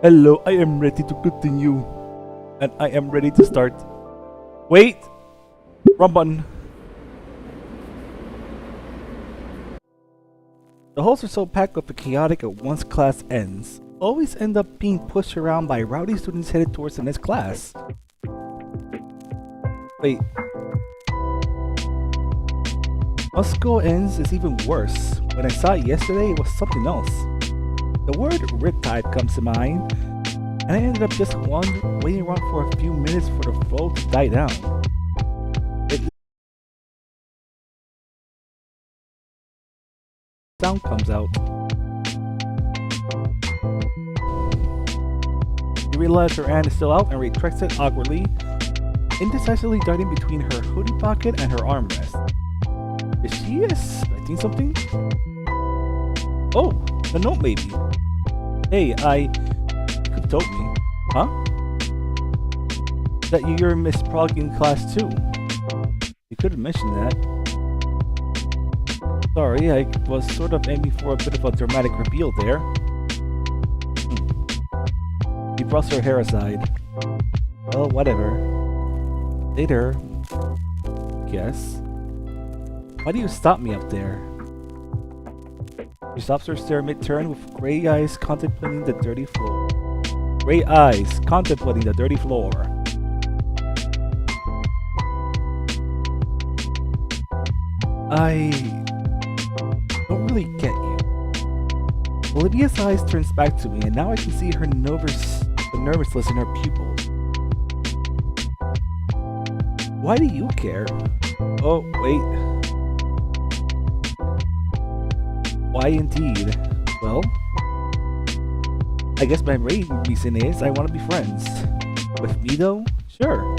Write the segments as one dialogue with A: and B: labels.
A: Hello, I am ready to continue. And I am ready to start. Wait! Wrong button. The halls are so packed with the chaotic at once class ends. Always end up being pushed around by rowdy students headed towards the next class. Wait. Once school ends is even worse. When I saw it yesterday, it was something else. The word riptide comes to mind, and I ended up just waiting around for a few minutes for the flow to die down. Sound comes out. You realize her hand is still out and retracts it awkwardly, indecisively darting between her hoodie pocket and her armrest. Is she expecting something? Oh, the note maybe. Hey, you could have told me. Huh? That you're Miss Prog in class too. You could have mentioned that. Sorry, I was sort of aiming for a bit of a dramatic reveal there. She brushed her hair aside. Well, whatever. Later. Guess. Why do you stop me up there? She stops her stare mid-turn with gray eyes contemplating the dirty floor. Gray eyes contemplating the dirty floor. I don't really get you. Olivia's eyes turns back to me, and now I can see the nervousness in her pupils. Why do you care? Oh, wait. Why indeed? Well, I guess my main reason is I want to be friends. With me though? Sure.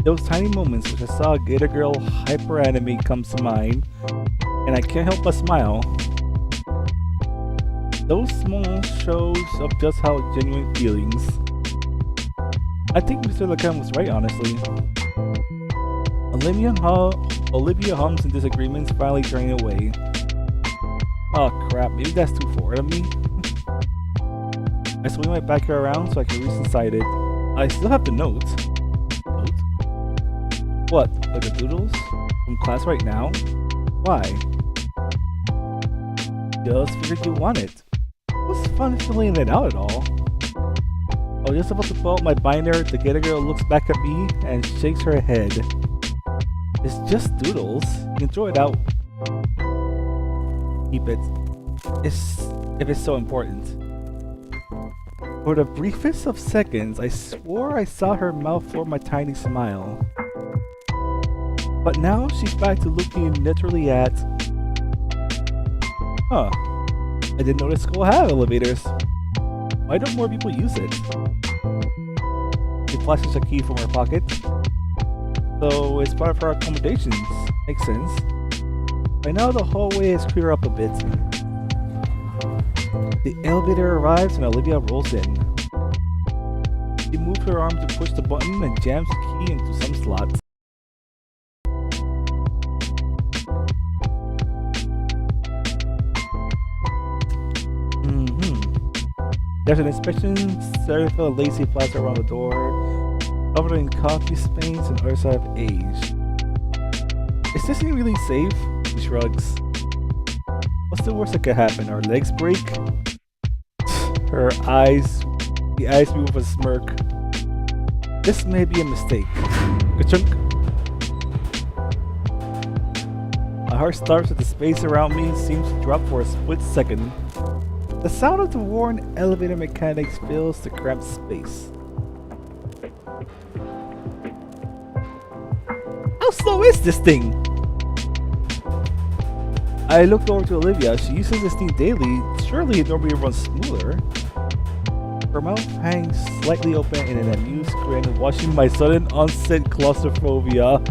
A: Those tiny moments which I saw a Gator Girl hyper anime comes to mind, and I can't help but smile. Those small shows of just how genuine feelings. I think Mr. Lacan was right, honestly. Olivia hums and disagreements finally drain away. Oh crap, maybe that's too forward of me. I swing my back hair around so I can reach inside it. I still have the note. Note? What, like the doodles? From class right now? Why? Just figured you want it. What's fun filling it out at all? I was just about to pull out my binder, the Gator Girl looks back at me and shakes her head. It's just doodles. You can throw it out. Keep it. If it's so important. For the briefest of seconds, I swore I saw her mouth form a tiny smile. But now she's back to looking literally at... Huh. I didn't notice school had elevators. Why don't more people use it? She flashes a key from her pocket. So it's part of her accommodations. Makes sense. By now the hallway has cleared up a bit. The elevator arrives and Olivia rolls in. She moves her arm to push the button and jams the key into some slots. There's an inspection circle and lacy plaster around the door, covered in coffee stains and other signs of age. Is this thing really safe? She shrugs. What's the worst that could happen? Our legs break? The eyes move with a smirk. This may be a mistake. Ka-chunk. My heart starts with the space around me seems to drop for a split second. The sound of the worn elevator mechanics fills the cramped space. How slow is this thing? I looked over to Olivia. She uses this thing daily. Surely it normally runs smoother. Her mouth hangs slightly open in an amused grin, watching my sudden onset claustrophobia.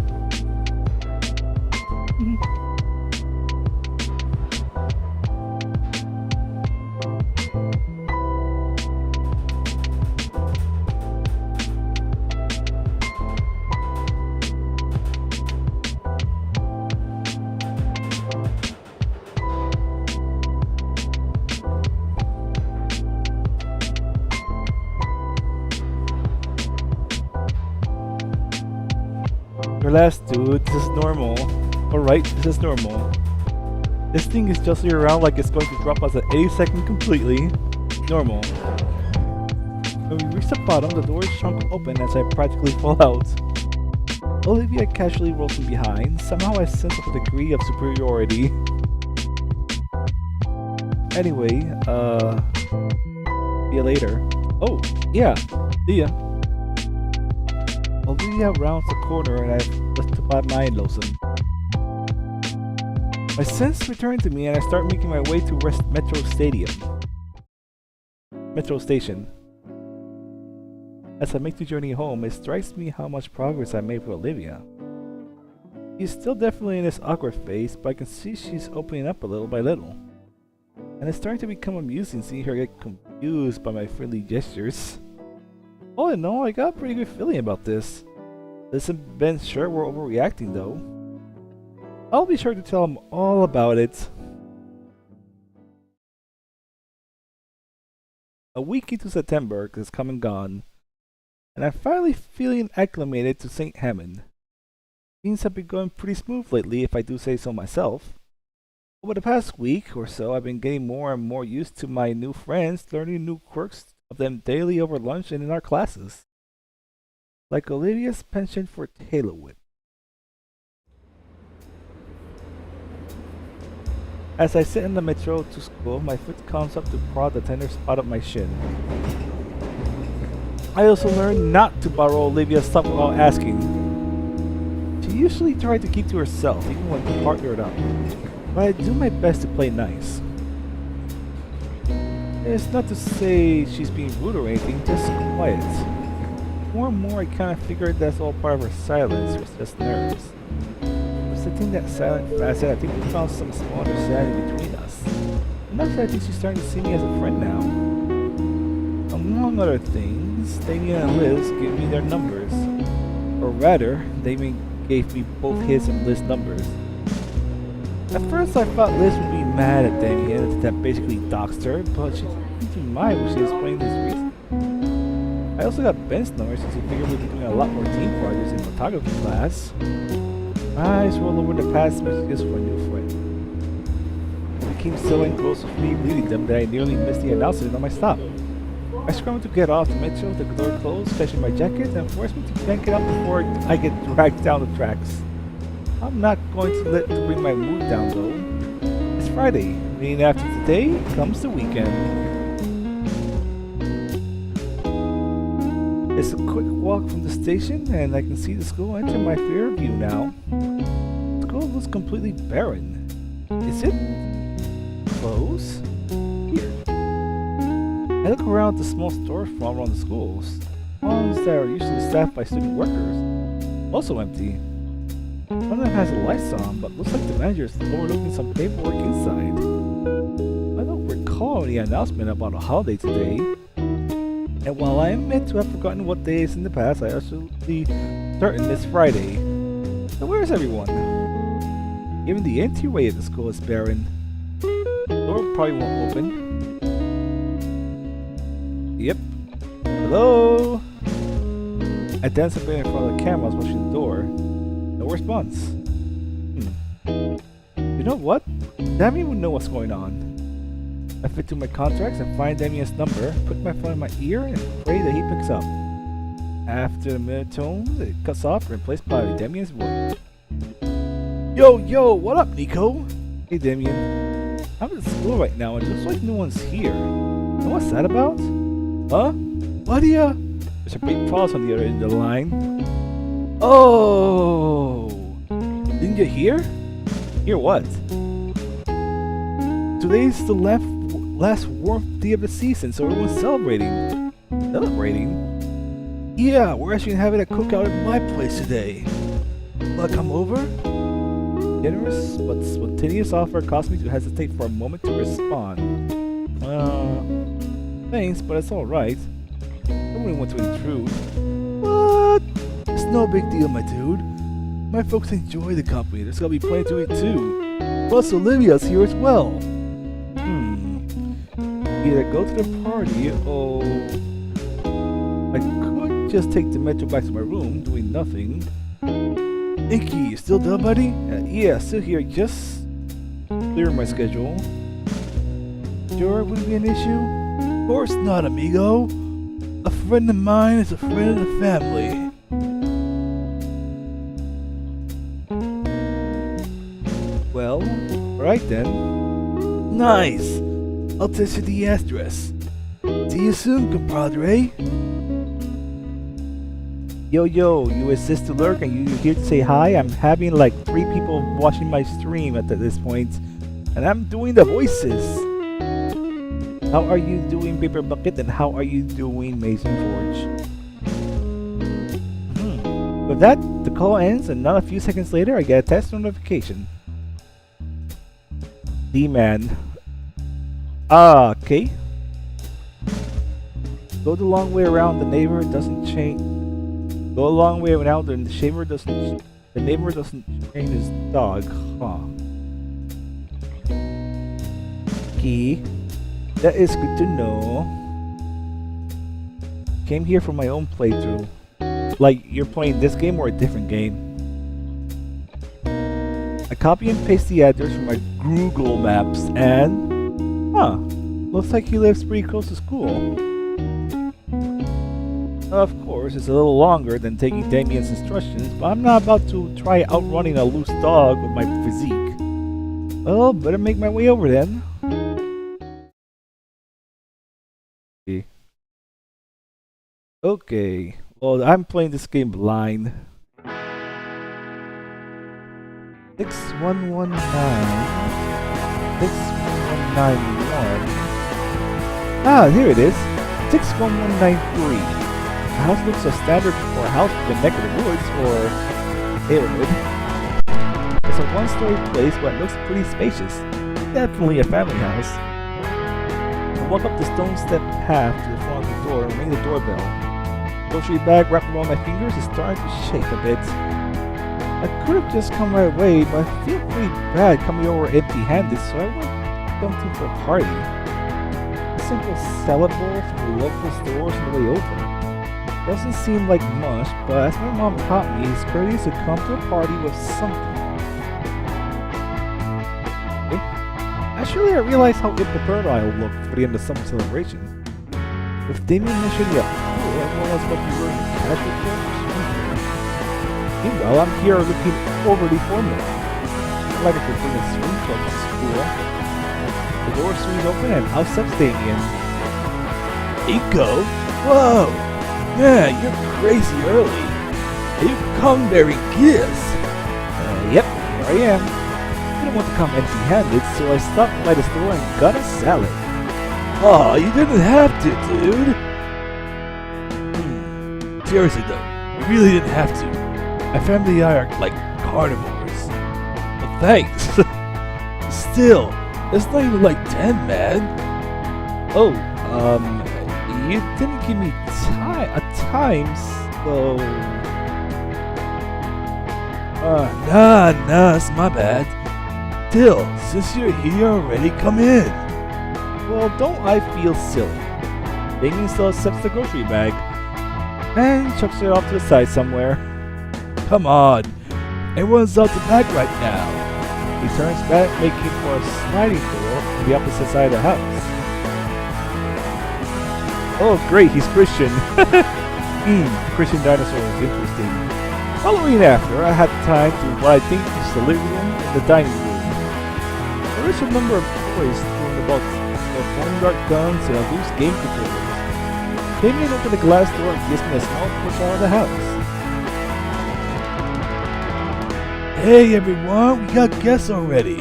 A: Relax, dude. This is normal. Alright, this is normal. This thing is jostling around like it's going to drop us at any second completely. Normal. When we reach the bottom, the door is shrunk open as I practically fall out. Olivia casually rolls from behind. Somehow I sense a degree of superiority. Anyway, see you later. Oh, yeah, see ya. Olivia rounds the corner and I've left my mind lotion. My sense returned to me and I start making my way to West Metro Station. As I make the journey home, it strikes me how much progress I made with Olivia. She's still definitely in this awkward phase, but I can see she's opening up a little by little. And it's starting to become amusing seeing her get confused by my friendly gestures. All in all, I got a pretty good feeling about this. Isn't Ben sure we're overreacting though? I'll be sure to tell him all about it. A week into September has come and gone, and I'm finally feeling acclimated to St. Hammond. Things have been going pretty smooth lately, if I do say so myself. Over the past week or so, I've been getting more and more used to my new friends, learning new quirks of them daily over lunch and in our classes. Like Olivia's penchant for Taylor Whip. As I sit in the metro to school, my foot comes up to prod the tender spot of my shin. I also learned not to borrow Olivia's stuff without asking. She usually tried to keep to herself, even when partnered up, but I do my best to play nice. It's not to say she's being rude or anything, just quiet. More and more I kind of figured that's all part of her silence, or just nerves. Sitting that silent facet, I think we found some small understanding between us. Enough that I think she's starting to see me as a friend now. Among other things, Damien and Liz gave me their numbers. Or rather, Damien gave me both his and Liz's numbers. At first I thought Liz would be mad at Damien that basically doxed her, but she didn't mind when she explained this reason. I also got Ben's number since he figured we'd be doing a lot more team projects in photography class. My eyes roll over the past messages for a new friend. They came so close with me reading them that I nearly missed the announcement on my stop. I scrambled to get off the metro, the door closed, catching my jacket, and forced me to yank it out before I get dragged down the tracks. I'm not going to let it bring my mood down though. It's Friday, meaning after today comes the weekend. It's a quick walk from the station, and I can see the school enter my rear view now. The school looks completely barren. Is it closed? Here. I look around the small storefront around the schools. Ones that are usually staffed by student workers. Also empty. One of them has the lights on, but looks like the manager is overlooking some paperwork inside. I don't recall any announcement about a holiday today. And while I admit to have forgotten what days in the past, I absolutely certain it's Friday. So where is everyone? Even the entryway of the school is barren. The door probably won't open. Yep. Hello? I dance a bit in front of the cameras watching the door. No response. You know what? Damien would know what's going on. I fit through my contacts and find Damien's number, put my phone in my ear, and pray that he picks up. After a minute tones, it cuts off, replaced by Damien's voice. Yo, what up, Nico? Hey, Damien. I'm at school right now, and it looks like no one's here. Know what's that about? Huh? What do ya? There's a big pause on the other end of the line. Oh! Didn't you hear? Hear what? Today's the last warm day of the season, so everyone's celebrating. Celebrating? Yeah, we're actually having a cookout at my place today. Will I come over? Generous but spontaneous offer caused me to hesitate for a moment to respond. Thanks, but it's alright. I wouldn't want to intrude. What? It's no big deal, my dude. My folks enjoy the company. There's gonna be plenty to eat too. Plus, Olivia's here as well. Either go to the party or I could just take the metro back to my room, doing nothing. Inky, you still there, buddy? Yeah, still here. Just clear my schedule. Sure, it wouldn't be an issue? Of course not, amigo. A friend of mine is a friend of the family. Well, alright then. Nice! I'll text you the address. See you soon, compadre. Yo, you assist to lurk and you here to say hi? I'm having like 3 people watching my stream at this point. And I'm doing the voices. How are you doing, Paper Bucket? And how are you doing, Mason Forge? With that, the call ends and not a few seconds later, I get a text notification. D-Man. Okay. Go the long way around, the neighbor doesn't change. Go a long way around, the neighbor doesn't train his dog, huh? Key. That is good to know. Came here for my own playthrough. Like, you're playing this game or a different game? I copy and paste the address from my Google Maps and... Huh. Looks like he lives pretty close to school. Of course, it's a little longer than taking Damien's instructions, but I'm not about to try outrunning a loose dog with my physique. Well, better make my way over then. Okay, well, I'm playing this game blind. 6119 6191. Ah, here it is. 61193. The house looks a standard for a house with a neck of the woods or neighborhood. It's a one-story place, but it looks pretty spacious. Definitely a family house. I walk up the stone step path to the front of the door and ring the doorbell. Grocery bag wrapped around my fingers is starting to shake a bit. I could have just come right away, but I feel pretty bad coming over empty-handed, so I went something for a party. A simple salad bowl from the local stores on the way over. Doesn't seem like much, but as my mom taught me, it's courteous to come to a party with something. Okay. Actually, I realized how ill-prepared I looked for the end of summer celebration. With Damien mentioning the pool, everyone was about to be wearing casual clothes. Meanwhile, I'm here looking overly formal. Like I could bring a swing club to school. The door swings open and out steps Damien. Iko? Whoa! Man, you're crazy early. You come bearing gifts. Yep, here I am. I didn't want to come empty-handed, so I stopped by the store and got a salad. Oh, you didn't have to, dude. Seriously though, you really didn't have to. My family and I are like carnivores. But thanks. Still, it's not even like 10, man. Oh, you didn't give me a time, so... Nah, it's my bad. Still, since you're here already, come in. Well, don't I feel silly? Damien still accepts the grocery bag and chucks it off to the side somewhere. Come on, everyone's out the back right now. He turns back, making for a sliding door on the opposite side of the house. Oh great, he's Christian. Christian dinosaur is interesting. Following after, I had time to what I think is the living room and the dining room. There is a number of toys strewn about, foam dart guns and a loose game controllers. Damien opened the glass door and gives me a small push out of the house. Hey everyone, we got guests already.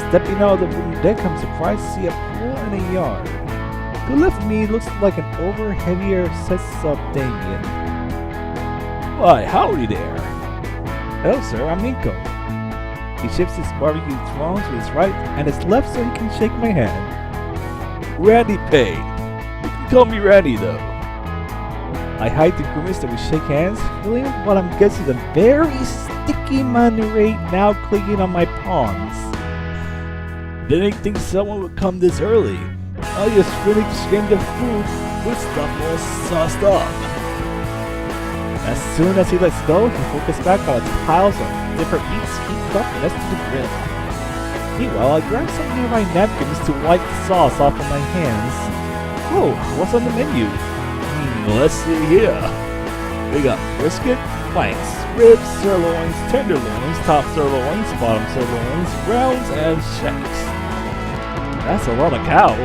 A: Stepping out of the wooden deck, I'm surprised to see a pool and a yard. To the left of me looks like an over heavier sets of Damien. Why, howdy there. Hello sir, I'm Inko. He shifts his barbecue throne to his right and his left so he can shake my hand. Randy Payne. You can call me Randy though. I hide the grimace that we shake hands, feeling what I'm guessing is a very sticky marinade now clicking on my palms. Didn't think someone would come this early. I just finished getting the food with stuff all sauced up. As soon as he lets go, he focuses back on the piles of different meats heaped up next to the grill. Meanwhile, I grab some nearby napkins to wipe the sauce off of my hands. Oh, what's on the menu? Let's see here. We got brisket, flanks, ribs, sirloins, tenderloins, top sirloins, bottom sirloins, rounds, and shanks. That's a lot of cow.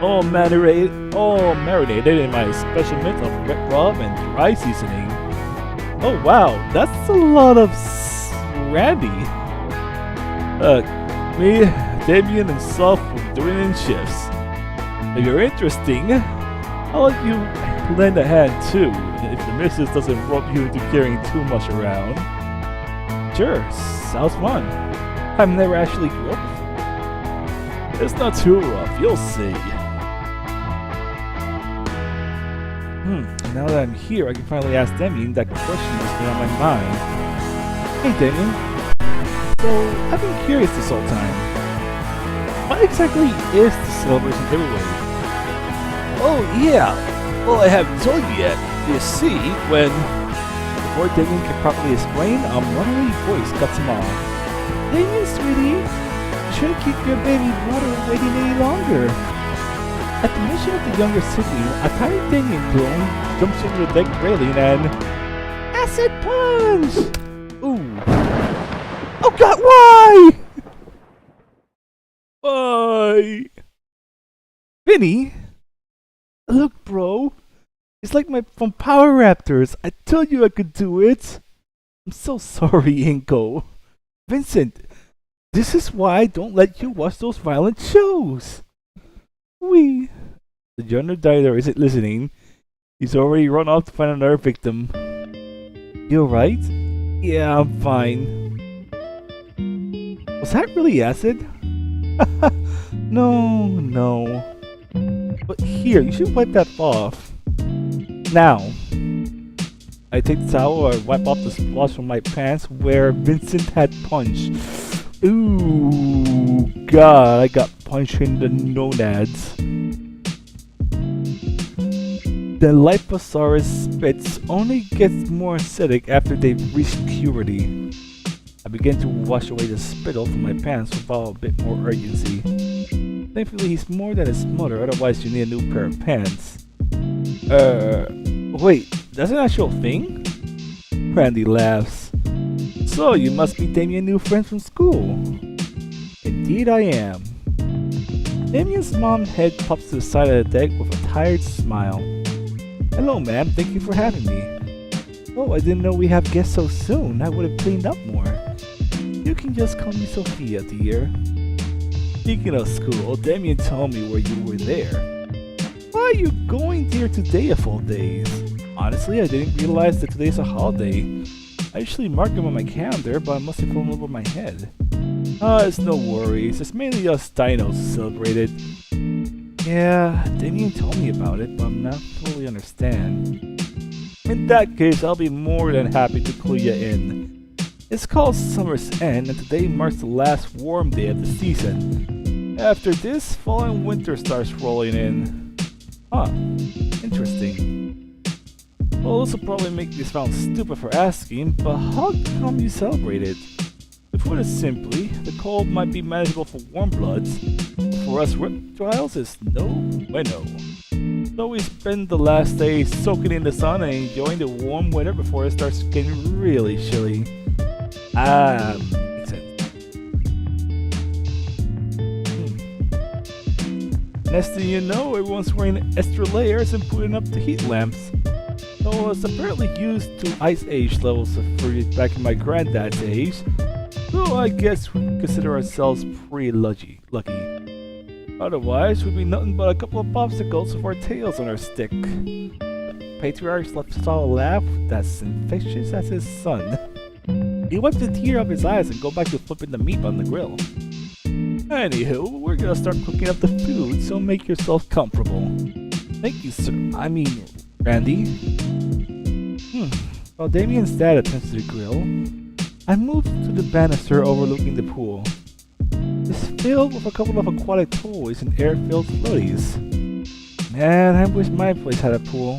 A: All marinated in my special mix of wet rub and dry seasoning. Oh wow, that's a lot of randy. Me, Damien, and Soph will be doing it in shifts. If you're interesting, I'll let you lend a hand too, if the missus doesn't rope you into carrying too much around. Sure, sounds fun. I've never actually grilled before. It's not too rough, you'll see. Now that I'm here, I can finally ask Damien that question that's been on my mind. Hey Damien, so I've been curious this whole time. What exactly is the celebration giveaway? Oh yeah, well I haven't told you yet. You see, before Damien can properly explain, a muttery voice cuts him off. Damien, sweetie, you shouldn't keep your baby brother waiting any longer. At the mention of the younger sibling, a tiny Damien clone jumps over the deck railing and... Acid punch! Ooh. Oh god, why? Why? Vinny? Look, bro. It's like from Power Raptors. I told you I could do it. I'm so sorry, Inko. Vincent, this is why I don't let you watch those violent shows. The younger Dider isn't listening. He's already run off to find another victim. You alright? Yeah, I'm fine. Was that really acid? No. But here, you should wipe that off. Now. I take the towel and wipe off the splosh from my pants where Vincent had punched. Ooh, God, I got punched in the gonads. The Liposaurus spits only gets more acidic after they've reached puberty. I begin to wash away the spittle from my pants without a bit more urgency. Thankfully, he's more than his mother, otherwise you need a new pair of pants. Wait, that's an actual thing? Randy laughs. So, you must be Damien's new friend from school. Indeed I am. Damien's mom's head pops to the side of the deck with a tired smile. Hello, ma'am. Thank you for having me. Oh, I didn't know we have guests so soon. I would have cleaned up more. You can just call me Sophia, dear. Speaking of school, Damien told me where you were there. Why are you going there today of all days? Honestly, I didn't realize that today's a holiday. I usually mark them on my calendar, but I must have flown over my head. It's no worries. It's mainly us dinos who celebrate it. Yeah, Damien told me about it, but I'm not fully understand. In that case, I'll be more than happy to clue you in. It's called Summer's End, and today marks the last warm day of the season. After this, fall and winter starts rolling in. Huh, interesting. Well, this will probably make me sound stupid for asking, but how come you celebrate it? To put it simply, the cold might be manageable for warm bloods, but for us reptiles, it's no bueno. So we spend the last day soaking in the sun and enjoying the warm weather before it starts getting really chilly. Makes sense. Next thing you know, everyone's wearing extra layers and putting up the heat lamps. So it's apparently used to ice age levels of freeze back in my granddad's age. So I guess we consider ourselves pretty lucky. Otherwise, we'd be nothing but a couple of popsicles with our tails on our stick. The patriarch's left saw a laugh that's infectious as his son. He wipes the tear off his eyes and go back to flipping the meat on the grill. Anywho, we're gonna start cooking up the food, so make yourself comfortable. Thank you, sir. I mean, Randy. While Damien's dad attends to the grill, I move to the banister overlooking the pool. It's filled with a couple of aquatic toys and air-filled floaties. Man, I wish my place had a pool.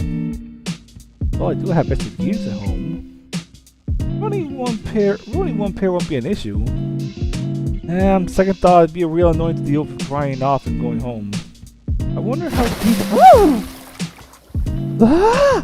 A: Oh, I do have extra gears at home. Running one pair won't be an issue. Second thought, it'd be a real annoying to deal with drying off and going home. I wonder how deep. Oh! Ah!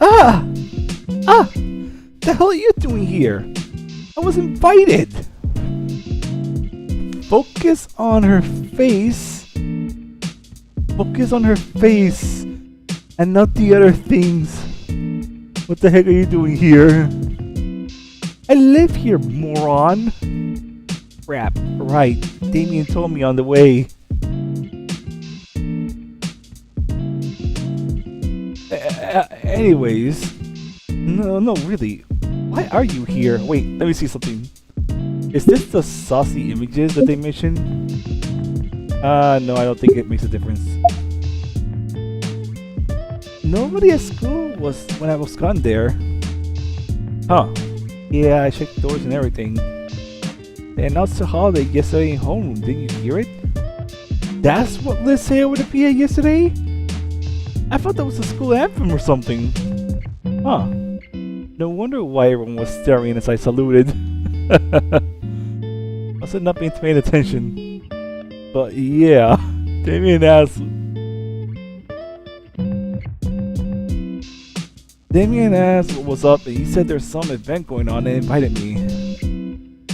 A: Ah! Ah! The hell are you doing here? I was invited! Focus on her face. Focus on her face. And not the other things. What the heck are you doing here? I live here, moron! Crap, right. Damien told me on the way. Anyways, no, really. Why are you here? Wait, let me see something. Is this the saucy images that they mentioned? No, I don't think it makes a difference. Nobody at school was when I was gone there. Huh. Yeah, I checked doors and everything. They announced the holiday yesterday in homeroom, didn't you hear it? That's what Liz said over the PA yesterday? I thought that was the school anthem or something. Huh. No wonder why everyone was staring as I saluted. Must have not been paying attention. But yeah, Damien asked what was up, and he said there's some event going on and invited me.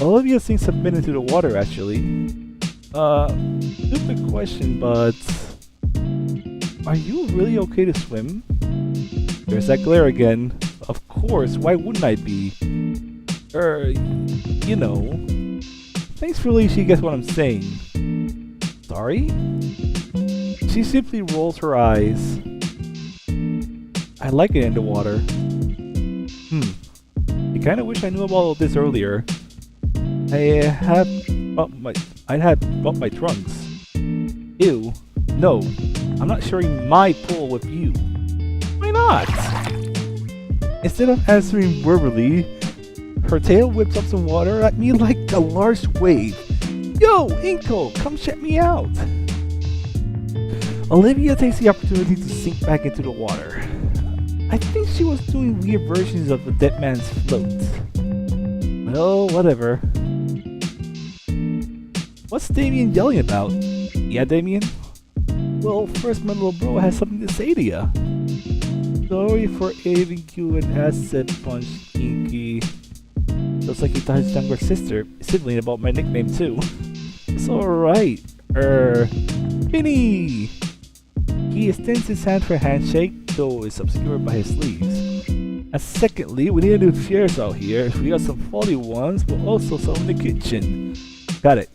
A: Olivia thinks I've been into the water actually. Stupid question, but are you really okay to swim? There's that glare again. Of course, why wouldn't I be? You know. Thanks for she gets what I'm saying. Sorry? She simply rolls her eyes. I like it in the water. I kinda wish I knew about all this earlier. I had bumped my trunks. Ew. No. I'm not sharing my pool with you. Why not? Instead of answering verbally, her tail whips up some water at me like a large wave. Yo, Inko, come check me out. Olivia takes the opportunity to sink back into the water. I think she was doing weird versions of the dead man's float. Well, whatever. What's Damien yelling about? Yeah, Damien? Well, first my little bro has something to say to ya. Sorry for giving you an acid punch, Inky. Looks like he thought his younger sibling about my nickname too. It's alright. Vinny! He extends his hand for a handshake, though it's obscured by his sleeves. And secondly, we need new chairs out here. We got some faulty ones, but also some in the kitchen. Got it.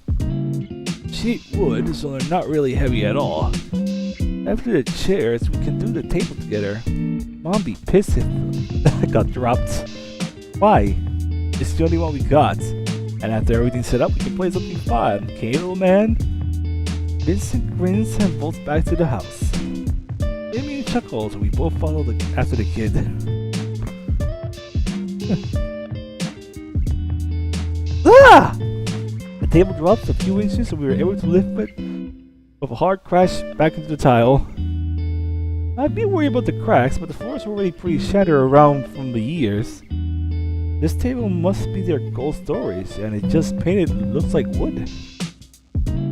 A: Cheap wood, so they're not really heavy at all. After the chairs, we can do the table together. Mom be pissed if I got dropped. Why? It's the only one we got. And after everything's set up, we can play something fun. Okay, little man? Vincent grins and bolts back to the house. Damien chuckles, and we both follow after the kid. Ah! The table drops a few inches and we were able to lift it with a hard crash back into the tile. I'd be worried about the cracks, but the floor is already pretty shattered around from the years. This table must be their gold storage, and it just painted looks like wood.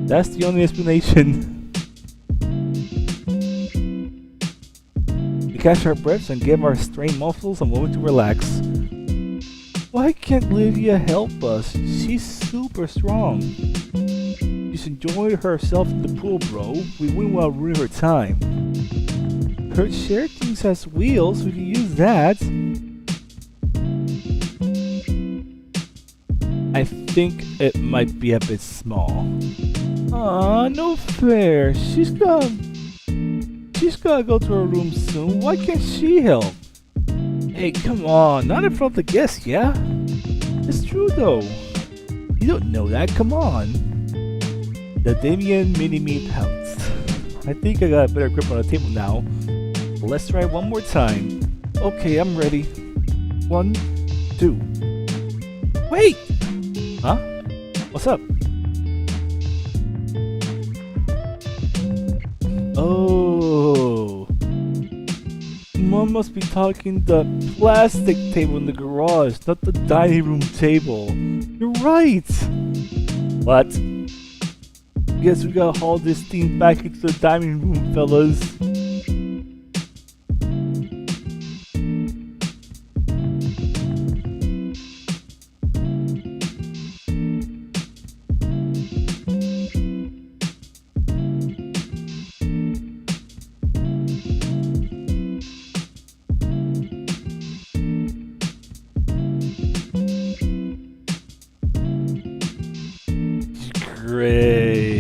A: That's the only explanation. We catch our breaths and give our strained muscles a moment to relax. Why can't Livia help us? She's super strong. She's enjoying herself in the pool, bro. We wouldn't want to ruin her time. Her chair things has wheels, we can use that. I think it might be a bit small. Aw, no fair. She's gotta go to her room soon. Why can't she help? Hey, come on, not in front of the guests, yeah? It's true though. You don't know that, come on. The Damien mini-me pouts. I think I got a better grip on the table now. Let's try one more time. Okay, I'm ready. 1, 2. Wait! Huh? What's up? Oh. Mom must be talking the plastic table in the garage, not the dining room table. You're right! What? Guess we gotta haul this thing back into the dining room, fellas. Great.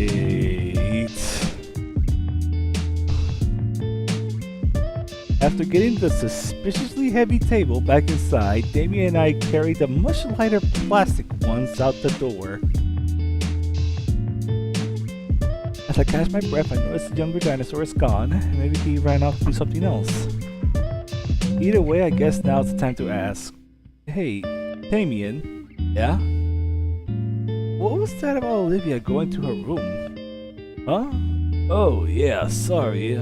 A: After getting the suspiciously heavy table back inside, Damien and I carried the much lighter plastic ones out the door. As I catch my breath, I notice the younger dinosaur is gone. Maybe he ran off to do something else. Either way, I guess now's the time to ask. Hey, Damien? Yeah? What was that about Olivia going to her room? Huh? Oh, yeah, sorry,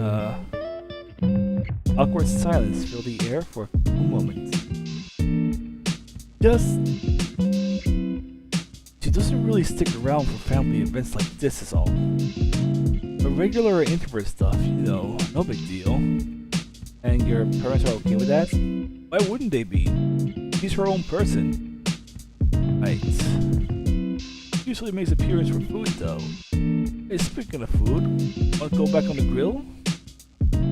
A: Awkward silence filled the air for a few moments. She doesn't really stick around for family events like this is all. The regular introvert stuff, you know, no big deal. And your parents are okay with that? Why wouldn't they be? She's her own person. Right. Usually makes appearance for food though. Hey, speaking of food, wanna go back on the grill?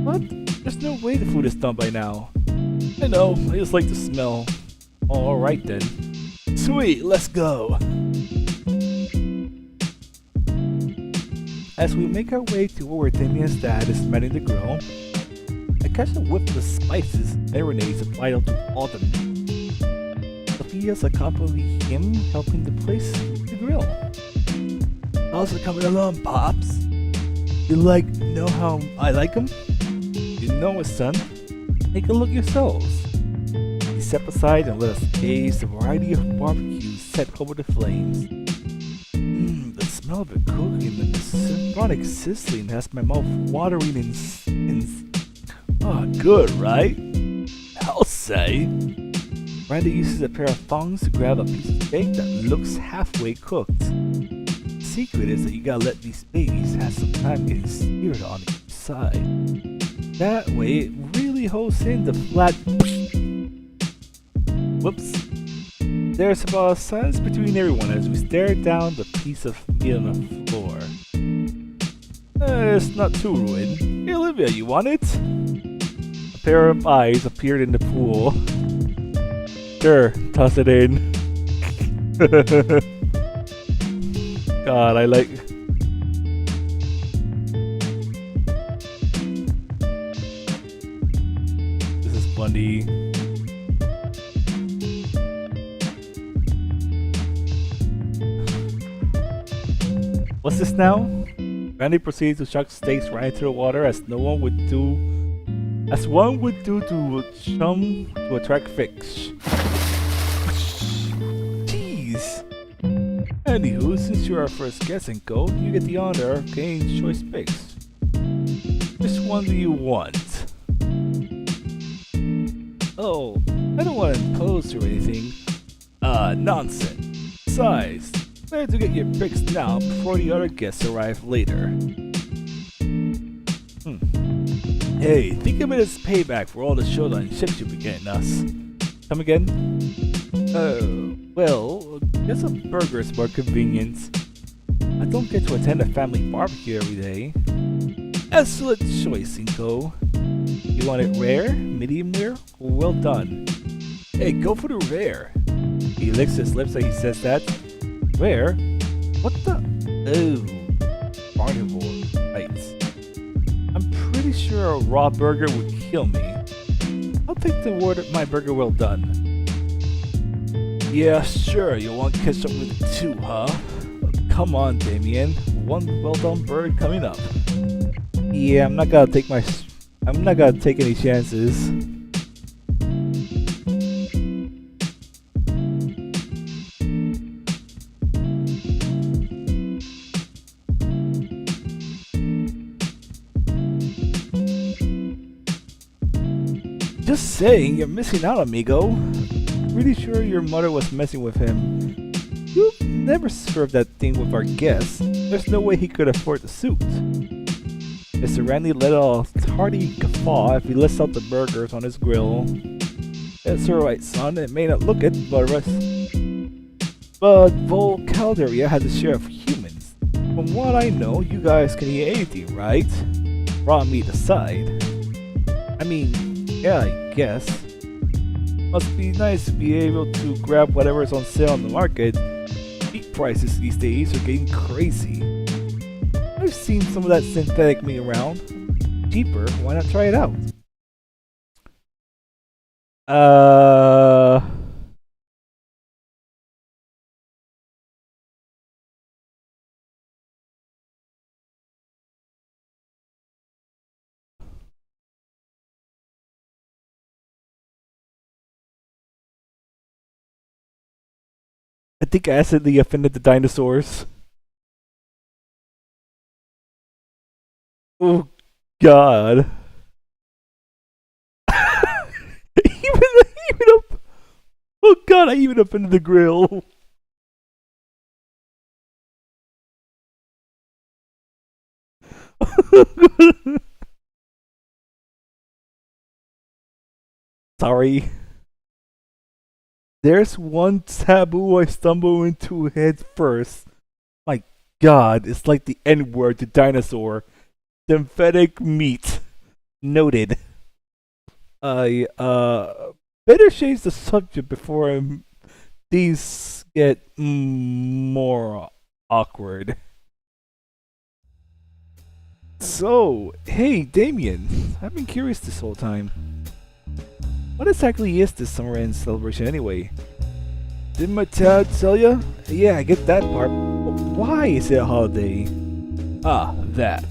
A: What? There's no way the food is done by now. I know, I just like the smell. Alright then. Sweet, let's go! As we make our way to where Damien's dad is manning the grill, I catch a whiff of the spices and marinades applied onto all the meat. Sophia's accompanying him, helping to place the grill. How's it coming along, Pops? You know how I like them? You know it, son. Take a look yourselves. He stepped aside and let us gaze the variety of barbecues set over the flames. The smell of it cooking and the symphonic sizzling has my mouth watering and good, right? I'll say. Randy uses a pair of thongs to grab a piece of steak that looks halfway cooked. The secret is that you gotta let these babies have some time getting seared on each side. That way it really holds in the flat. Whoops. There's about a silence between everyone as we stare down the piece of meat on the floor. It's not too ruined. Hey Olivia, you want it? A pair of eyes appeared in the pool. Sure, toss it in. God, I like... This is funny. What's this now? Randy proceeds to chuck steaks right into the water as one would do to chum to attract fish. Jeez. Anywho, since you're our first guest and go, you get the honor of getting choice picks. Which one do you want? Oh, I don't want to impose or anything. Nonsense. Besides, better to get your picks now before the other guests arrive later. Hey, think of it as payback for all the Shodan ships you'll be getting us. Come again? Well, guess a burger is more convenient. I don't get to attend a family barbecue every day. Excellent choice, Cinco. You want it rare, medium rare, or well done? Hey, go for the rare. He licks his lips as he says that. Rare? What the? Oh, carnivore. Right. I'm pretty sure a raw burger would kill me. I'll take the order my burger well done. Yeah, sure, you want ketchup with it too, huh? Come on, Damien. One well done burger coming up. Yeah, I'm not gonna take any chances. Just saying, you're missing out, amigo. Pretty sure your mother was messing with him. You've never served that thing with our guests. There's no way he could afford the suit. Mr. Randy let out a hearty guffaw if he lists out the burgers on his grill. It's alright, son. It may not look it, but Vol Calderia has a share of humans. From what I know, you guys can eat anything, right? Raw meat aside. I mean, yeah, I guess. Must be nice to be able to grab whatever's on sale on the market. Meat prices these days are getting crazy. I've seen some of that synthetic meat around. Cheaper, why not try it out? I think I accidentally offended the dinosaurs. Oh God! even up. Oh God! I even offended the grill. Sorry. There's one taboo I stumble into head first. My God, it's like the N-word to dinosaur. Synthetic meat. Noted. I, better change the subject before these get more awkward. So, hey, Damien. I've been curious this whole time. What exactly is this summer end celebration anyway? Didn't my dad tell ya? Yeah, I get that part, but why is it a holiday? Ah, that.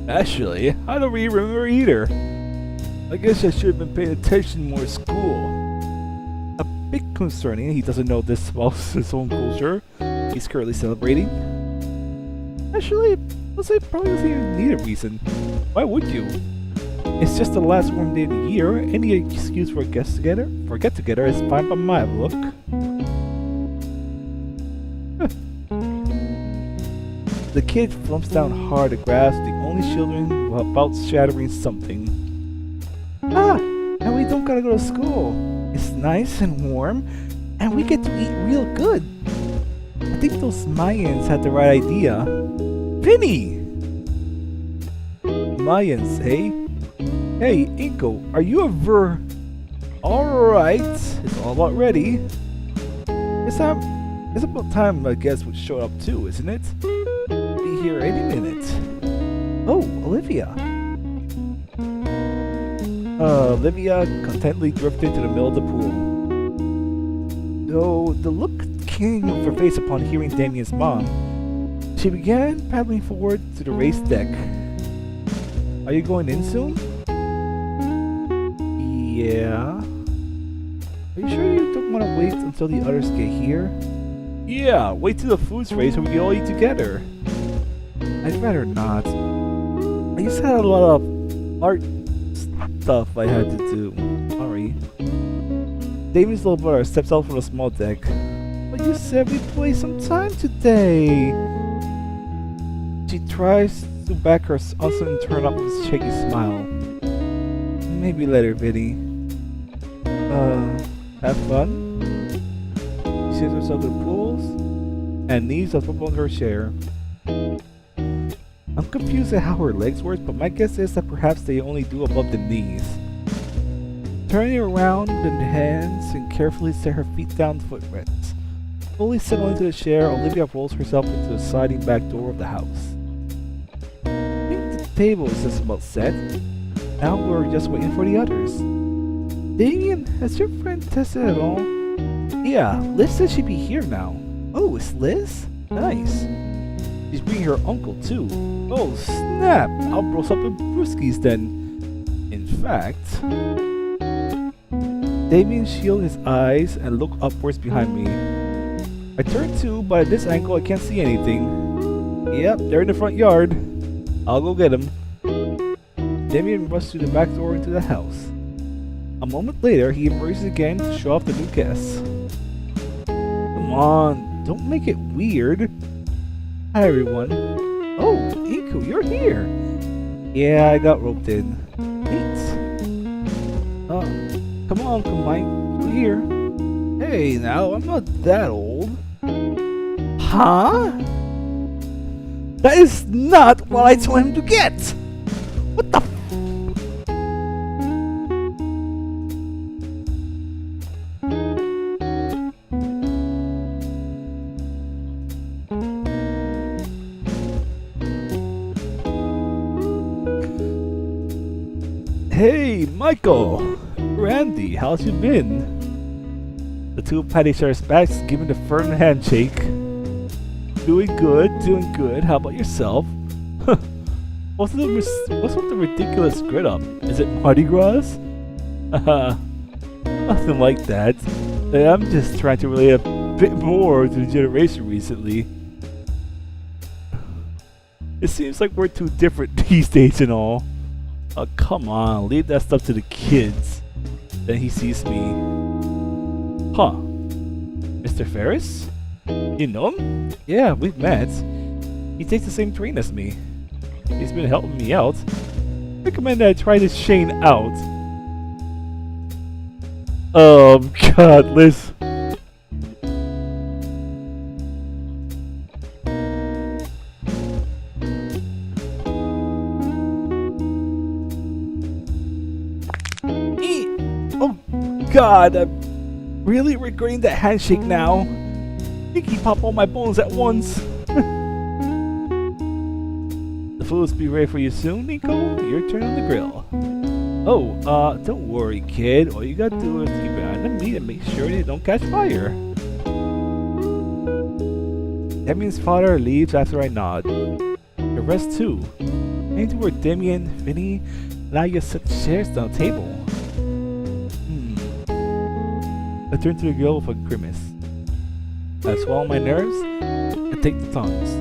A: Actually, I don't really remember either. I guess I should have been paying attention more at school. A bit concerning he doesn't know this about his own culture he's currently celebrating. Actually, probably doesn't even need a reason. Why would you? It's just the last warm day of the year. Any excuse for a get-together is fine by my look. The kid flumps down hard to grasp the only children while about shattering something. Ah, and we don't gotta go to school. It's nice and warm, and we get to eat real good. I think those Mayans had the right idea. Penny! Mayans, eh? Hey, Inko, are you a Alright, it's all about ready. It's about time I guess would show up too, isn't it? Be here any minute. Oh, Olivia. Olivia contentedly drifted to the middle of the pool. Though the look came of her face upon hearing Damien's mom, she began paddling forward to the raised deck. Are you going in soon? Yeah. Are you sure you don't want to wait until the others get here? Yeah, wait till the food's ready so we can all eat together. I'd rather not. I just had a lot of art stuff I had to do. Sorry. David's little brother steps out from the small deck. But you said we'd play some time today. She tries to back her son and turn up with a shaky smile. Maybe later, Vinny. Have fun? She sees herself in the pools and knees up on her chair. I'm confused at how her legs work, but my guess is that perhaps they only do above the knees. Turning around in the hands and carefully set her feet down the footrest. Fully settling into the chair, Olivia rolls herself into the sliding back door of the house. I think the table is just about set. Now we're just waiting for the others. Damien, has your friend tested at all? Yeah, Liz said she'd be here now. Oh, it's Liz? Nice. She's bringing her uncle too. Oh, snap! I'll roll up in brewskis then. In fact... Damien shielded his eyes and looked upwards behind me. I turned too, but at this angle I can't see anything. Yep, they're in the front yard. I'll go get them. Damien rushed through the back door into the house. A moment later, he emerges again to show off the new guests. Come on, don't make it weird. Hi everyone. Oh, Iku, you're here. Yeah, I got roped in. Neat. Come on, Kamai, here. Hey, now, I'm not that old. Huh? That is not what I told him to get! What the f- Hey, Michael! Randy, how's you been? The two patted each other's backs, giving the firm handshake. Doing good. How about yourself? What's with the ridiculous grit up? Is it Mardi Gras? Nothing like that. I'm just trying to relate a bit more to the generation recently. It seems like we're too different these days and all. Oh, come on, leave that stuff to the kids. Then he sees me. Huh. Mr. Ferris? You know him? Yeah, we've met. He takes the same train as me. He's been helping me out. Recommend that I try this Shane out. Oh god, Liz. Oh god, I'm really regretting that handshake now. I think he popped all my bones at once. The food will be ready for you soon, Nico. Your turn on the grill. Oh, don't worry, kid. All you gotta do is keep an eye on the meat and make sure they don't catch fire. Damien's father leaves after I nod. The rest too. I need to where Damien, Vinny, allow you to set the chairs down the table. I turn to the grill with a grimace. I swallow my nerves and take the tongs.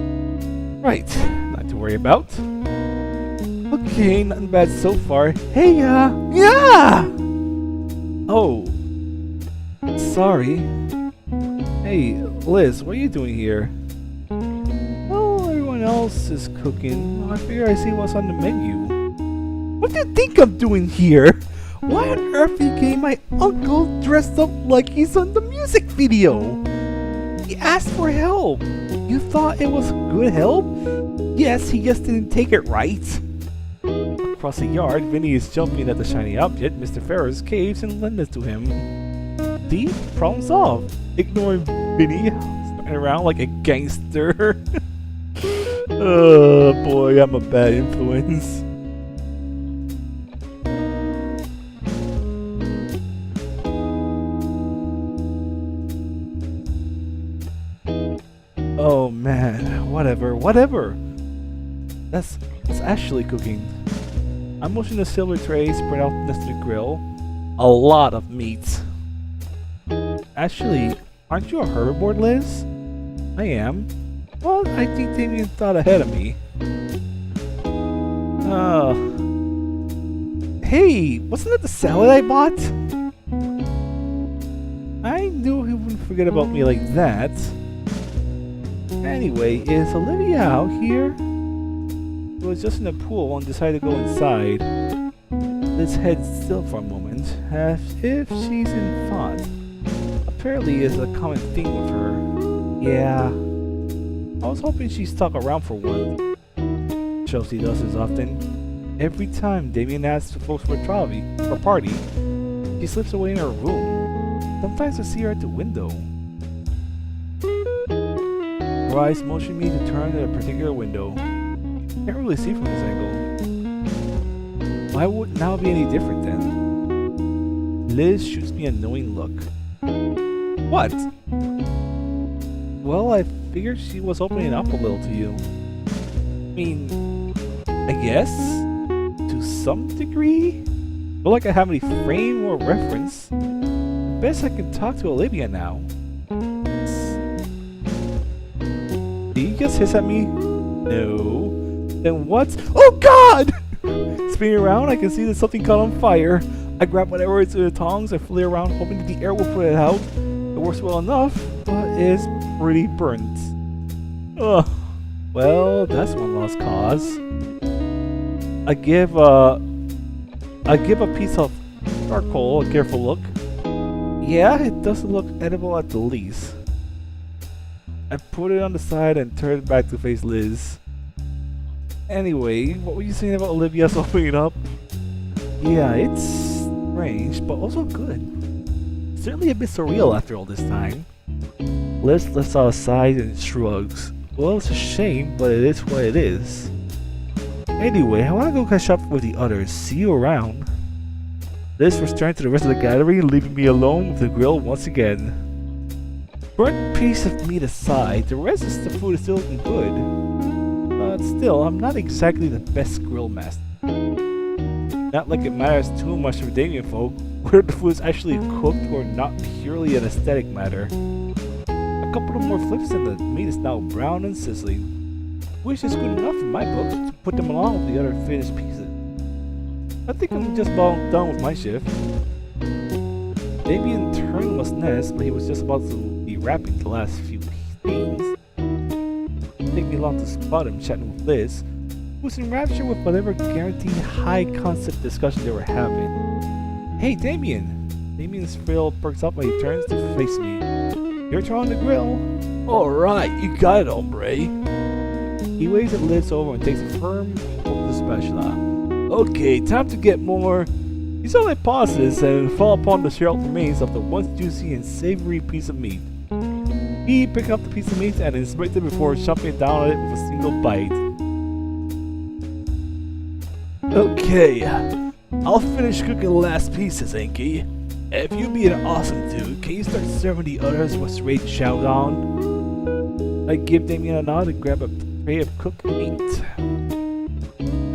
A: Right, not to worry about. Okay, nothing bad so far. Hey, yeah! Oh, sorry. Hey, Liz, what are you doing here? Oh, everyone else is cooking. I figure I see what's on the menu. What do you think I'm doing here? Why on earth are you getting my uncle dressed up like he's on the music video? He asked for help. You thought it was good help? Yes, he just didn't take it right. Across the yard, Vinny is jumping at the shiny object. Mr. Ferris caves and lends it to him. See? Problem solved. Ignoring Vinny, starting around like a gangster. Oh boy, I'm a bad influence. Oh man, whatever. That's Ashley cooking. I'm motioning the silver tray spread out next to the grill. A lot of meat. Actually, aren't you a herbivore, Liz? I am. Well, I think Damien thought ahead of me. Hey, wasn't that the salad I bought? I knew he wouldn't forget about me like that. Anyway, is Olivia out here? She was just in the pool and decided to go inside. Let's head still for a moment, as if she's in thought. Apparently is a common theme with her. Yeah. I was hoping she'd stuck around for one. Chelsea does this often. Every time Damien asks the folks for a party, she slips away in her room. Sometimes I see her at the window. Her eyes motion me to turn to a particular window. Can't really see from this angle. Why would now be any different then? Liz shoots me a knowing look. What? Well, I figured she was opening up a little to you. I mean, I guess? To some degree? Feel like I have any frame or reference. Best I can talk to Olivia now. Did you just hiss at me? No. Then what? Oh God! Spinning around, I can see that something caught on fire. I grab whatever is in the tongs and flare around, hoping that the air will put it out. It works well enough, but it is pretty burnt. Ugh. Well, that's one lost cause. I give a piece of charcoal a careful look. Yeah, it doesn't look edible at the least. I put it on the side and turned back to face Liz. Anyway, what were you saying about Olivia's opening up? Yeah, it's strange, but also good. Certainly a bit surreal after all this time. Liz lifts out a sigh and shrugs. Well, it's a shame, but it is what it is. Anyway, I want to go catch up with the others. See you around. Liz returned to the rest of the gathering, leaving me alone with the grill once again. Burnt piece of meat aside, the rest of the food is still looking good. But still, I'm not exactly the best grill master. Not like it matters too much for Damien folk whether the food is actually cooked or not purely an aesthetic matter. A couple of more flips and the meat is now brown and sizzling, which is good enough in my book to put them along with the other finished pieces. I think I'm just about done with my shift. Damien turned was nest, but he was just about to be wrapping the last few things. It took me long to spot him chatting with Liz, who was in rapture with whatever guaranteed high concept discussion they were having. Hey Damien! Damien's frill perks up when he turns to face me. Your turn on the grill. Alright, you got it, hombre. He waves at Liz over and takes a firm hold of the spatula. Okay, time to get more. He suddenly pauses and fall upon the shelled remains of the once juicy and savory piece of meat. He picked up the piece of meat and inspected it before chomping down on it with a single bite. Okay, I'll finish cooking the last pieces, Enki. If you be an awesome dude, can you start serving the others what's ready to shout on? I give Damien a nod and grab a tray of cooked meat.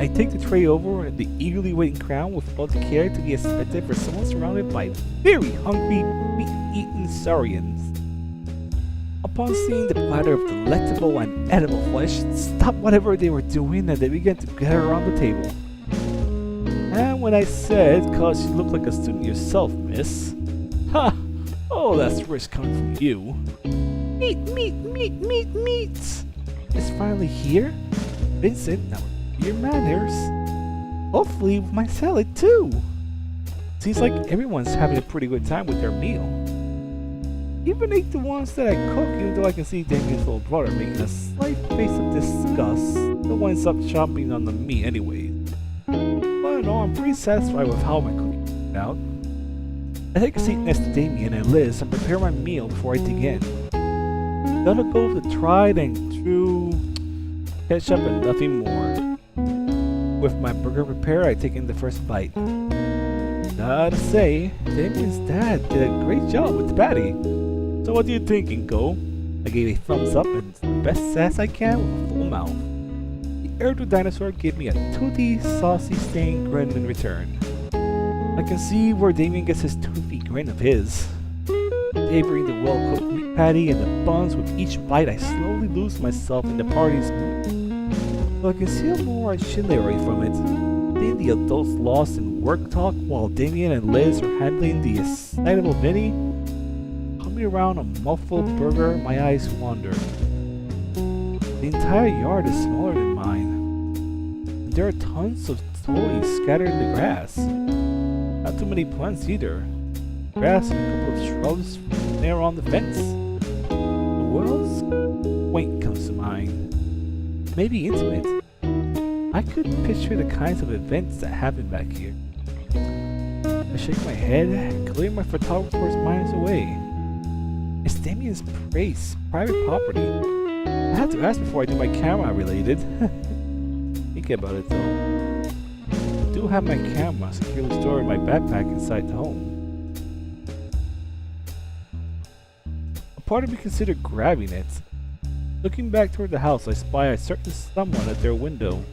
A: I take the tray over and the eagerly waiting crowd with all the care to be expected for someone surrounded by very hungry, meat-eating saurians. Upon seeing the platter of delectable and edible flesh, stopped whatever they were doing and they began to gather around the table. And when I said, "'Cause you look like a student yourself, miss." Ha! Oh, that's rich coming from you. Meat, meat, meat, meat, meat! It's finally here. Vincent, now your manners. Hopefully with my salad too. Seems like everyone's having a pretty good time with their meal. Even ate the ones that I cook, even though I can see Damien's little brother making a slight face of disgust. No one's up chomping on the meat anyway. But in all, I'm pretty satisfied with how my cooking turned out. I take a seat next to Damien and Liz and prepare my meal before I dig in. Gotta go with the tried and true ketchup and nothing more. With my burger prepared, I take in the first bite. Gotta say, Damien's dad did a great job with the patty. So what do you think, Inko? I gave a thumbs up and the best sass I can with a full mouth. The Airdo dinosaur gave me a toothy, saucy stained grin in return. I can see where Damien gets his toothy grin of his. Savoring the well-cooked meat patty and the buns with each bite, I slowly lose myself in the party's mood. So I conceal more itinerary from it. Seeing the adults lost in work talk while Damien and Liz are handling the excitable Vinny. Coming around a muffled burger, my eyes wander. The entire yard is smaller than mine. And there are tons of toys scattered in the grass. Not too many plants either. Grass and a couple of shrubs there on the fence. The world's quaint comes to mind. Maybe intimate. I could picture the kinds of events that happen back here. I shake my head, clear my photographer's minds away. It's Damien's place, private property. I had to ask before I do my camera related. Think about it though. Do do have my camera securely stored in my backpack inside the home. A part of me considered grabbing it. Looking back toward the house, I spy a certain someone at their window.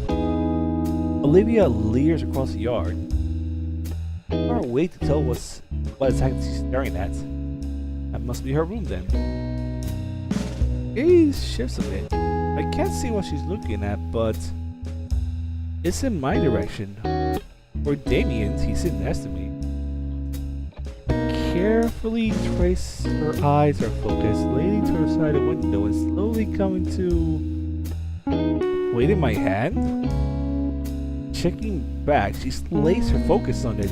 A: Olivia leers across the yard. Far away to tell what exactly she's staring at. That must be her room then. Gaze shifts a bit. I can't see what she's looking at, but it's in my direction. Or Damien's, he's sitting next to me. I carefully trace her eyes are focused, leaning to her side of the window and slowly coming to... Wait in my hand? Checking back, she lays her focus on it.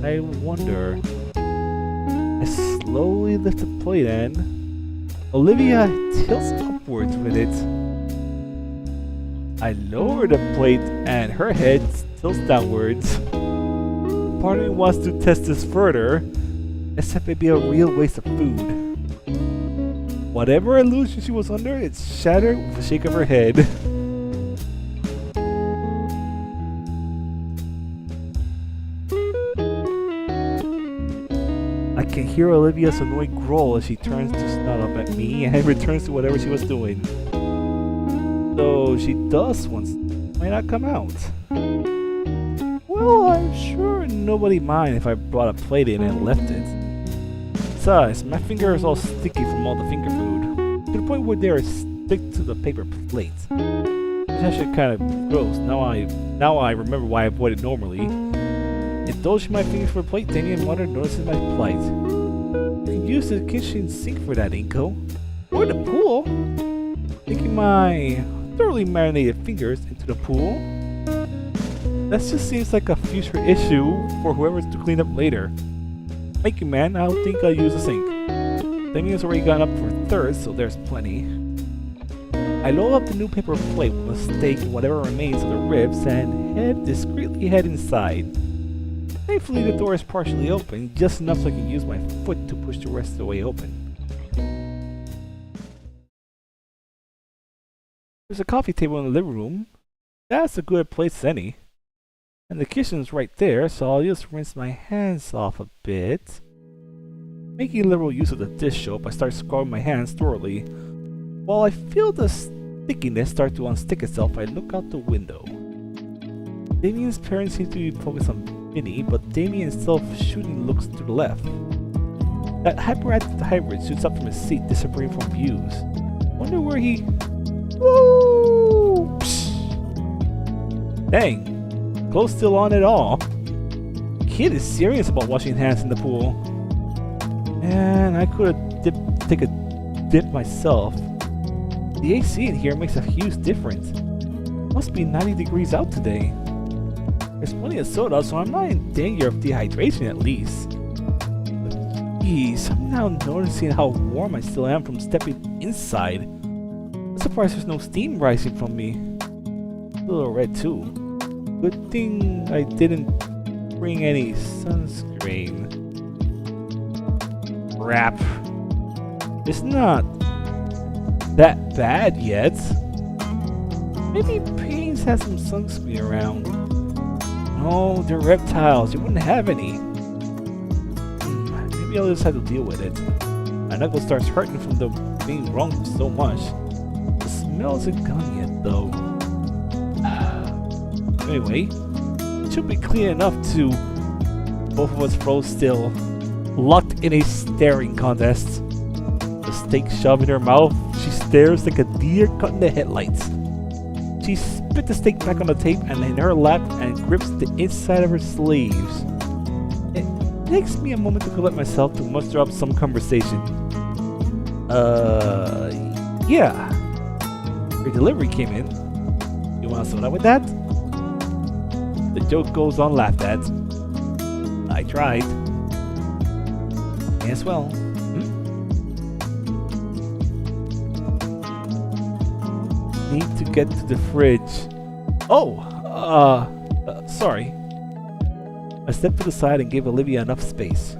A: I wonder... I slowly lift the plate and... Olivia tilts upwards with it. I lower the plate and her head tilts downwards. Part of me wants to test this further, except it'd be a real waste of food. Whatever illusion she was under, it's shattered with a shake of her head. I can hear Olivia's annoying growl as she turns to snot up at me and returns to whatever she was doing. Though she does once might not come out. Well, I'm sure nobody mind if I brought a plate in and left it. Besides, my fingers are all sticky from all the finger food, to the point where they stick to the paper plate. Which is actually kind of gross. Now I remember why I avoid it normally. Indulging my fingers for a plate, Damien Mother notices my plight. You can use the kitchen sink for that, Inko. Or the pool. Taking my thoroughly marinated fingers into the pool. That just seems like a future issue for whoever's to clean up later. Thank you, man. I don't think I'll use the sink. Damien's already gone up for a third, so there's plenty. I load up the new paper plate with a steak and whatever remains of the ribs and discreetly head inside. Thankfully, the door is partially open, just enough so I can use my foot to push the rest of the way open. There's a coffee table in the living room. That's a good place as any. And the kitchen's right there, so I'll just rinse my hands off a bit. Making liberal use of the dish soap, I start scrubbing my hands thoroughly. While I feel the stickiness start to unstick itself, I look out the window. Damien's parents seem to be focused on Vinny, but Damien's self-shooting looks to the left. That hyperactive hybrid shoots up from his seat, disappearing from views. Wonder where he... Woo! Psh! Dang, clothes still on at all. Kid is serious about washing hands in the pool. Man, I could have take a dip myself. The AC in here makes a huge difference. Must be 90 degrees out today. There's plenty of soda, so I'm not in danger of dehydration at least. But geez, I'm now noticing how warm I still am from stepping inside. I'm surprised there's no steam rising from me. A little red too. Good thing I didn't bring any sunscreen. Crap. It's not that bad yet. Maybe Payne's has some sunscreen around. No, they're reptiles. You wouldn't have any. Maybe I'll just have to deal with it. My knuckle starts hurting from the being wrong so much. The smell isn't gone yet, though. Anyway, it should be clean enough to... Both of us froze still, locked in a staring contest. The steak shoved in her mouth, she stares like a deer caught in the headlights. She spit the steak back on the tape and in her lap and grips the inside of her sleeves. It takes me a moment to collect myself to muster up some conversation. Yeah. Your delivery came in. You want a soda with that? The joke goes unlaughed at. I tried. May as well. Need to get to the fridge. Oh, sorry. I stepped to the side and gave Olivia enough space.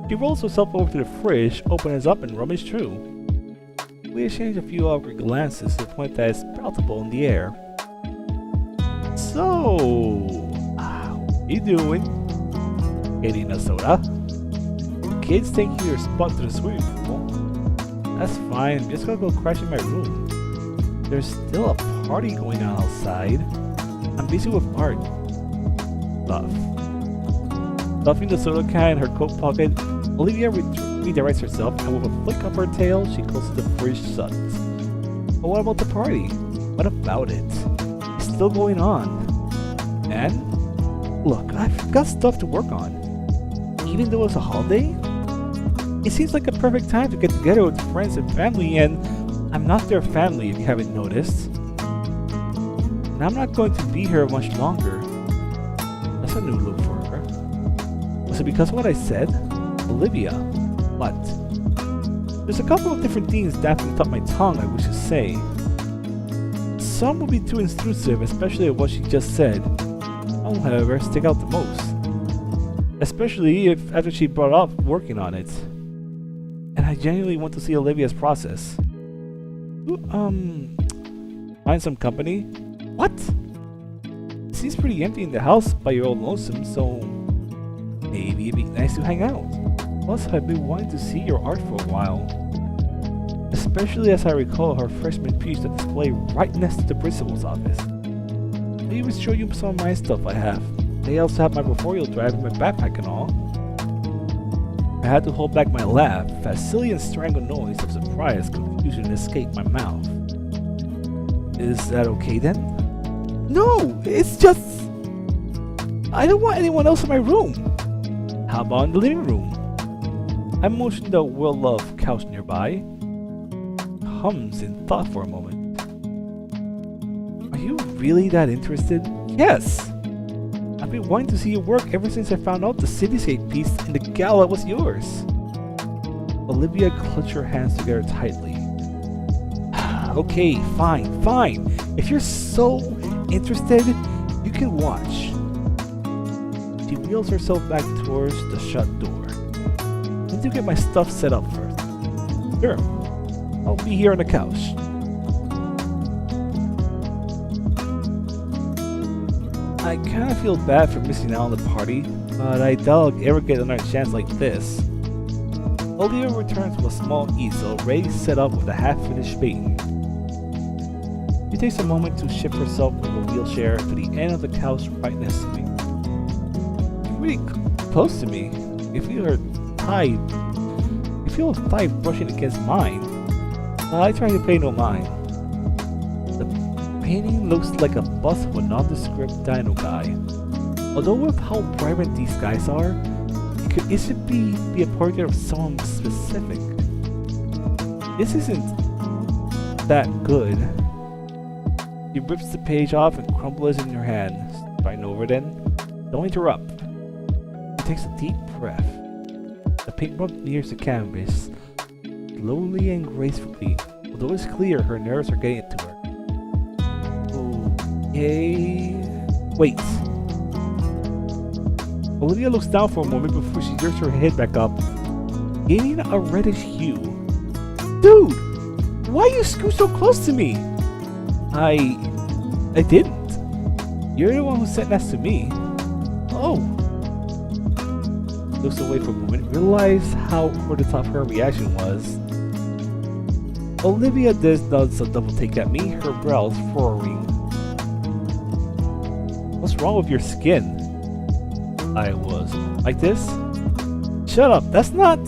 A: She rolls herself over to the fridge, opens it up, and rummaged through. We exchanged a few awkward glances to the point that it's palatable in the air. So, You doing? Getting a soda? Kids taking your spot to the swimming pool. That's fine, I'm just gonna go crash in my room. There's still a party going on outside. I'm busy with art. Stuff. Stuffing the soda can in her coat pocket, Olivia redirects herself and with a flick of her tail, she closes the fridge shut. But what about the party? What about it? It's still going on. And? Look, I've got stuff to work on. Even though it's a holiday? It seems like a perfect time to get together with friends and family, and I'm not their family if you haven't noticed. And I'm not going to be here much longer. That's a new look for her. Was it because of what I said? Olivia. What? There's a couple of different things dancing on my tongue I wish to say. Some would be too intrusive, especially what she just said. I'll, however, stick out the most. Especially if after she brought up working on it. And I genuinely want to see Olivia's process. Find some company? What? It seems pretty empty in the house by your old lonesome, so maybe it'd be nice to hang out. Plus, I've been wanting to see your art for a while. Especially as I recall her freshman piece that display right next to the principal's office. Maybe even show you some of my stuff I have. They also have my memorial drive in my backpack and all. I had to hold back my laugh as silly and strangled noise of surprise confusion escaped my mouth. Is that okay then? No, it's just... I don't want anyone else in my room. How about in the living room? I motioned the well-loved couch nearby. Hums in thought for a moment. Are you really that interested? Yes! I've been wanting to see your work ever since I found out the Cityscape piece in the gala was yours. Olivia clutched her hands together tightly. Okay, fine. If you're so interested, you can watch. She wheels herself back towards the shut door. I need to get my stuff set up first. Sure, I'll be here on the couch. I kinda feel bad for missing out on the party, but I doubt I'll ever get another chance like this. Olivia returns to a small easel ready set up with a half-finished painting. She takes a moment to shift herself from the wheelchair to the end of the couch right next to me. She's really close to me. I feel her thigh brushing against mine. I try to pay no mind. The painting looks like a bust of a nondescript dino guy. Although with how vibrant these guys are, it could easily be a portrait of someone specific. This isn't that good. She rips the page off and crumbles it in her hand. Starting over then. Don't interrupt. She takes a deep breath. The paintbrush nears the canvas, slowly and gracefully, although it's clear her nerves are getting into her. Okay... Wait. Olivia looks down for a moment before she jerks her head back up, gaining a reddish hue. Dude! Why you scoot so close to me? I didn't. You're the one who sat next to me. Oh. Looks away for a moment, realize how over the top her reaction was. Olivia does a double take at me, her brows furrowing. What's wrong with your skin? I was like this? Shut up, that's not...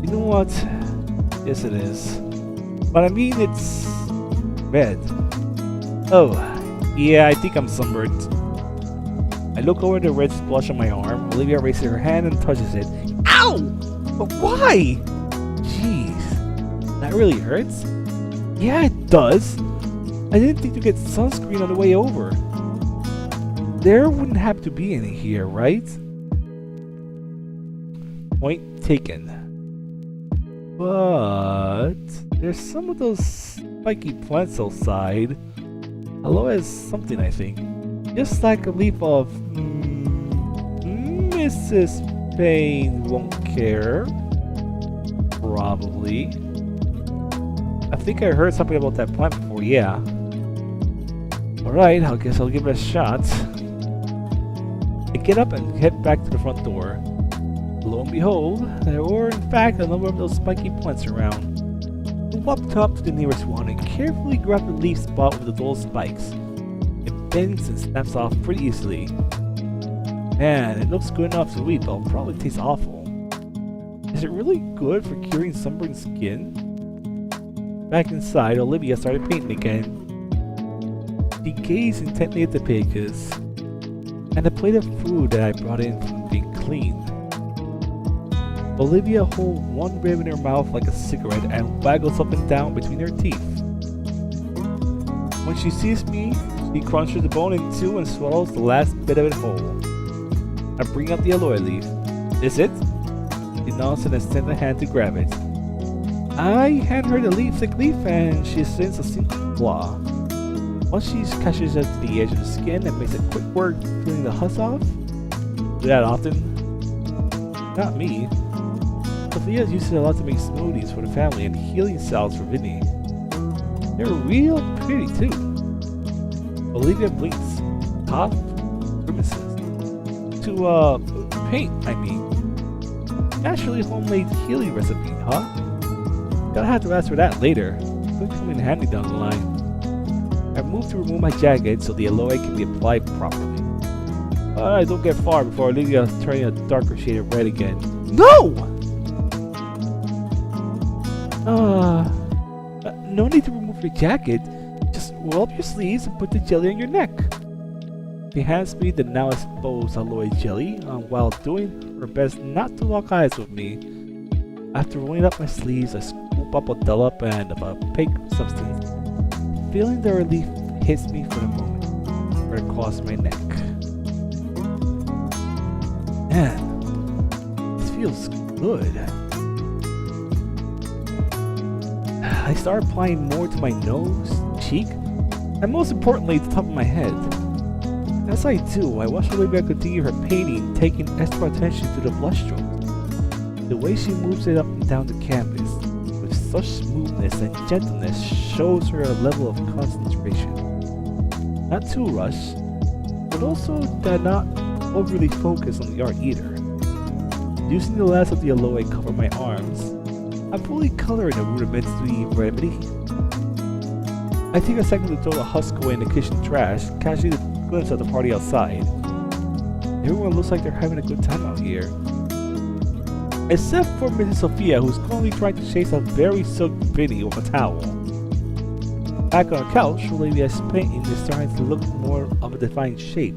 A: You know what? Yes it is. But I mean it's... red. Oh, yeah, I think I'm sunburned. I look over the red splotch on my arm. Olivia raises her hand and touches it. Ow! But why? Jeez. That really hurts? Yeah, it does. I didn't think to get sunscreen on the way over. There wouldn't have to be any here, right? Point taken. But there's some of those spiky plants outside. Aloe is something, I think. Just like a leaf of... Mrs. Payne won't care. Probably. I think I heard something about that plant before, yeah. Alright, I guess I'll give it a shot. I get up and head back to the front door. Lo and behold, there were in fact a number of those spiky plants around. I walked up to the nearest one and carefully grabbed the leaf spot with the dull spikes. It bends and snaps off pretty easily. Man, it looks good enough to eat, but it'll probably taste awful. Is it really good for curing sunburned skin? Back inside, Olivia started painting again. She gazed intently at the pages and a plate of food that I brought in from being cleaned. Olivia holds one rib in her mouth like a cigarette and waggles up and down between her teeth. When she sees me, she crunches the bone in two and swallows the last bit of it whole. I bring out the aloe leaf. Is it? She nods and extends a hand to grab it. I hand her the leaf-thick leaf and she sends a single claw. Once she catches it to the edge of the skin and makes a quick work peeling the husk off. Do that often? Not me. Sophia uses it a lot to make smoothies for the family and healing salads for Vinny. They're real pretty too. Olivia blinks, cough, grimaces. To paint, I mean. Naturally homemade healing recipe, huh? Gonna have to ask for that later. Could come in handy down the line. I move to remove my jacket so the aloe can be applied properly. I don't get far before Olivia turning a darker shade of red again. No! No need to remove your jacket. Just roll up your sleeves and put the jelly on your neck. She hands me the now exposed aloe jelly while doing her best not to lock eyes with me. After rolling up my sleeves, I scoop up a dollop and of opaque substance. Feeling the relief hits me for the moment, right across my neck. Man, this feels good. I start applying more to my nose, cheek, and most importantly, the top of my head. As I do, I watch Olivia continue her painting, taking extra attention to the blush strokes. The way she moves it up and down the canvas, with such smoothness and gentleness, shows her a level of concentration. Not too rushed, but also not overly focused on the art either. Using the last of the aloe cover my arms, I'm fully coloring the rudimentary remedy. I take a second to throw the husk away in the kitchen trash, catching the glimpse of the party outside. Everyone looks like they're having a good time out here. Except for Mrs. Sophia, who's currently trying to chase a very soaked Vinny with a towel. Back on the couch, Olivia's painting is starting to look more of a defined shape.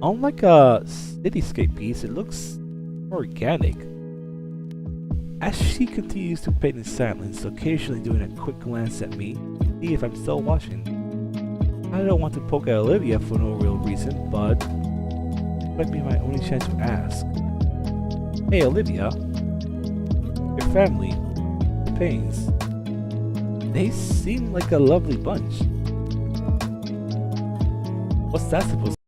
A: Unlike a cityscape piece, it looks organic. As she continues to paint in silence, occasionally doing a quick glance at me to see if I'm still watching. I don't want to poke at Olivia for no real reason, but it might be my only chance to ask. Hey Olivia, your family, the Paynes, they seem like a lovely bunch. What's that supposed to be?